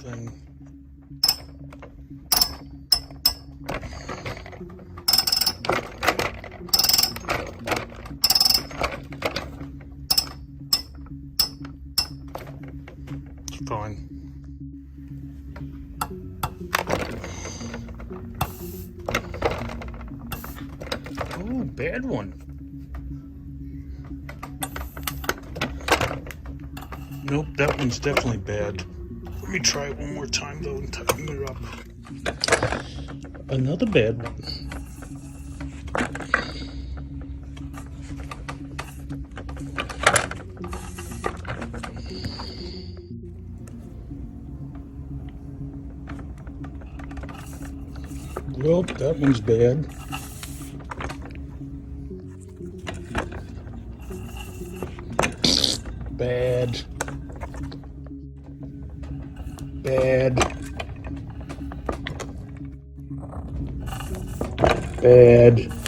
Thing. It's fine. Oh, bad one. Nope, that one's definitely bad. Let me try it one more time though and tighten it up. Another bad one. Well, that one's bad. Bad. Bad. Bad.